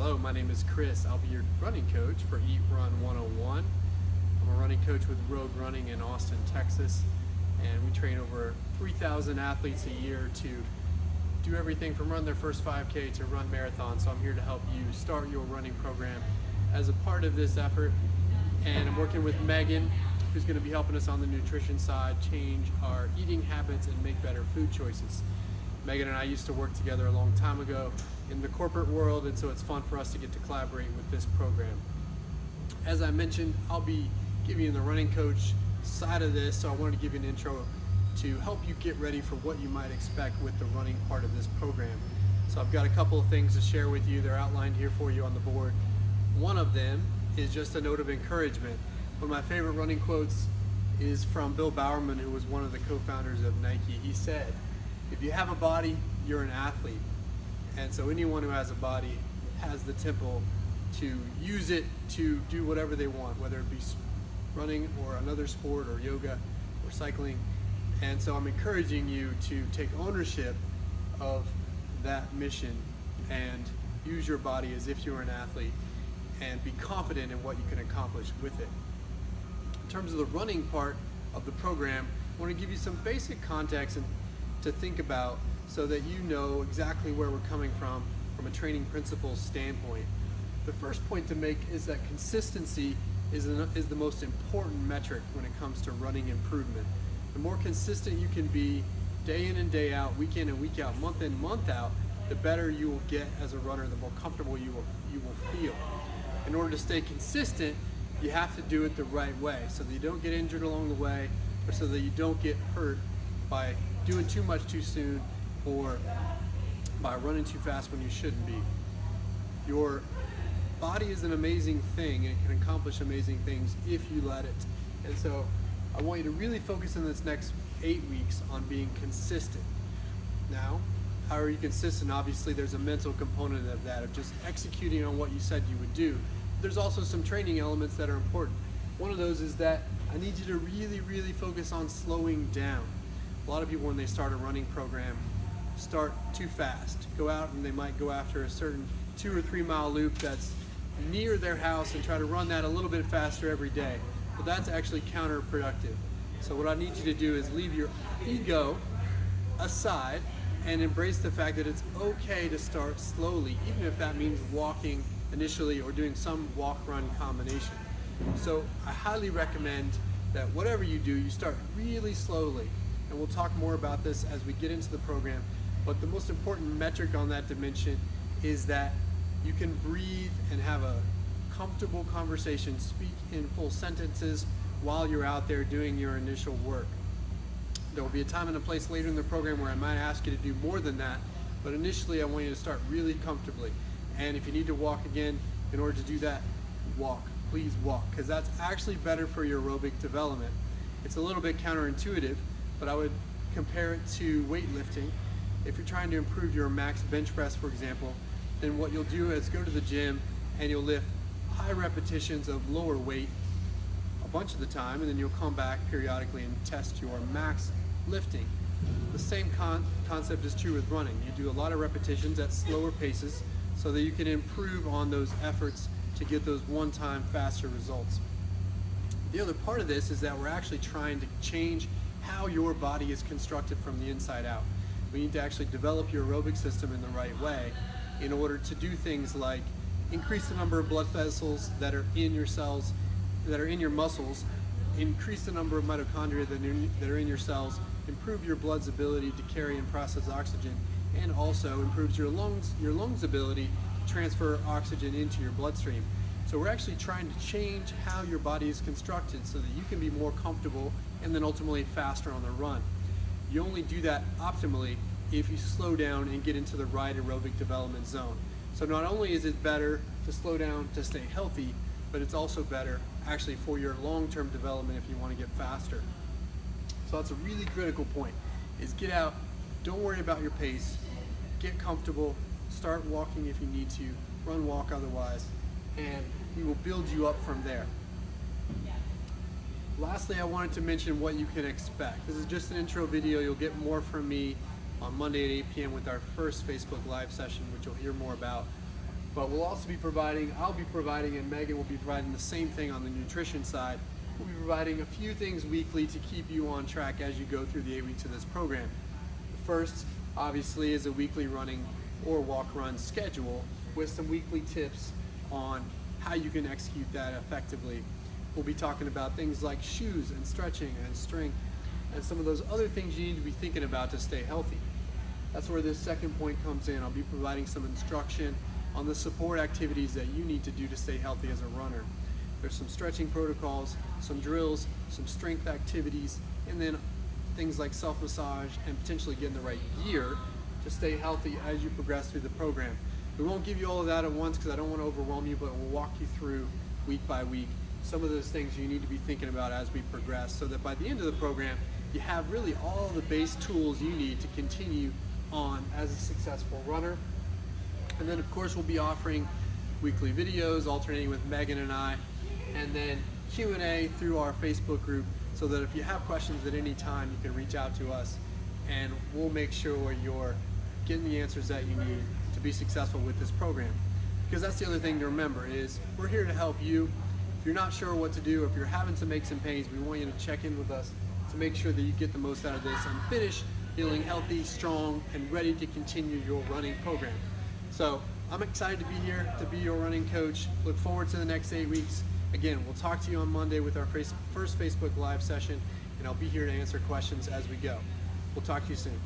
Hello, my name is Chris. I'll be your running coach for Eat+Run 101. I'm a running coach with Rogue Running in Austin, Texas, and we train over 3,000 athletes a year to do everything from run their first 5K to run marathons. So I'm here to help you start your running program as a part of this effort. And I'm working with Megan, who's going to be helping us on the nutrition side, change our eating habits and make better food choices. Megan and I used to work together a long time ago in the corporate world, and so it's fun for us to get to collaborate with this program. As I mentioned, I'll be giving you the running coach side of this, so I wanted to give you an intro to help you get ready for what you might expect with the running part of this program. So I've got a couple of things to share with you. They're outlined here for you on the board. One of them is just a note of encouragement. One of my favorite running quotes is from Bill Bowerman, who was one of the co-founders of Nike. He said, "If you have a body, you're an athlete." And so anyone who has a body has the temple to use it to do whatever they want, whether it be running or another sport or yoga or cycling. And so I'm encouraging you to take ownership of that mission and use your body as if you were an athlete and be confident in what you can accomplish with it. In terms of the running part of the program, I want to give you some basic context and to think about so that you know exactly where we're coming from a training principles standpoint. The first point to make is that consistency is the most important metric when it comes to running improvement. The more consistent you can be day in and day out, week in and week out, month in, month out, the better you will get as a runner, the more comfortable you will feel. In order to stay consistent, you have to do it the right way so that you don't get injured along the way, or so that you don't get hurt by doing too much too soon or by running too fast when you shouldn't be. Your body is an amazing thing and it can accomplish amazing things if you let it. And so I want you to really focus in this next 8 weeks on being consistent. Now, how are you consistent? Obviously there's a mental component of that, of just executing on what you said you would do. There's also some training elements that are important. One of those is that I need you to really focus on slowing down. A lot of people, when they start a running program, start too fast. Go out and they might go after a certain 2 or 3 mile loop that's near their house and try to run that a little bit faster every day. But that's actually counterproductive. So what I need you to do is leave your ego aside and embrace the fact that it's okay to start slowly, even if that means walking initially or doing some walk-run combination. So I highly recommend that whatever you do, you start really slowly. And we'll talk more about this as we get into the program. But the most important metric on that dimension is that you can breathe and have a comfortable conversation, speak in full sentences while you're out there doing your initial work. There will be a time and a place later in the program where I might ask you to do more than that, but initially I want you to start really comfortably. And if you need to walk again, in order to do that, walk. Please walk, because that's actually better for your aerobic development. It's a little bit counterintuitive, but I would compare it to weightlifting. If you're trying to improve your max bench press, for example, then what you'll do is go to the gym and you'll lift high repetitions of lower weight a bunch of the time, and then you'll come back periodically and test your max lifting. The same concept is true with running. You do a lot of repetitions at slower paces so that you can improve on those efforts to get those one-time faster results. The other part of this is that we're actually trying to change how your body is constructed from the inside out. We need to actually develop your aerobic system in the right way in order to do things like increase the number of blood vessels that are in your cells, that are in your muscles, increase the number of mitochondria that are in your cells, improve your blood's ability to carry and process oxygen, and also improves your lungs' ability to transfer oxygen into your bloodstream. So we're actually trying to change how your body is constructed so that you can be more comfortable and then ultimately faster on the run. You only do that optimally if you slow down and get into the right aerobic development zone. So not only is it better to slow down to stay healthy, but it's also better actually for your long-term development if you want to get faster. So that's a really critical point, is get out, don't worry about your pace, get comfortable, start walking if you need to, run, walk otherwise, and we will build you up from there. Lastly, I wanted to mention what you can expect. This is just an intro video. You'll get more from me on Monday at 8 p.m. with our first Facebook Live session, which you'll hear more about. But I'll be providing, and Megan will be providing the same thing on the nutrition side. We'll be providing a few things weekly to keep you on track as you go through the 8 weeks of this program. The first, obviously, is a weekly running or walk-run schedule with some weekly tips on how you can execute that effectively. We'll be talking about things like shoes and stretching and strength and some of those other things you need to be thinking about to stay healthy. That's where this second point comes in. I'll be providing some instruction on the support activities that you need to do to stay healthy as a runner. There's some stretching protocols, some drills, some strength activities, and then things like self-massage and potentially getting the right gear to stay healthy as you progress through the program. We won't give you all of that at once because I don't want to overwhelm you, but we'll walk you through week by week some of those things you need to be thinking about as we progress, so that by the end of the program, you have really all the base tools you need to continue on as a successful runner. And then of course we'll be offering weekly videos alternating with Megan and I, and then Q&A through our Facebook group, so that if you have questions at any time, you can reach out to us and we'll make sure you're getting the answers that you need to be successful with this program. Because that's the other thing to remember is we're here to help you. If you're not sure what to do, or if you're having some aches and pains, we want you to check in with us to make sure that you get the most out of this and finish feeling healthy, strong, and ready to continue your running program. So I'm excited to be here to be your running coach. Look forward to the next 8 weeks. Again, we'll talk to you on Monday with our first Facebook Live session, and I'll be here to answer questions as we go. We'll talk to you soon.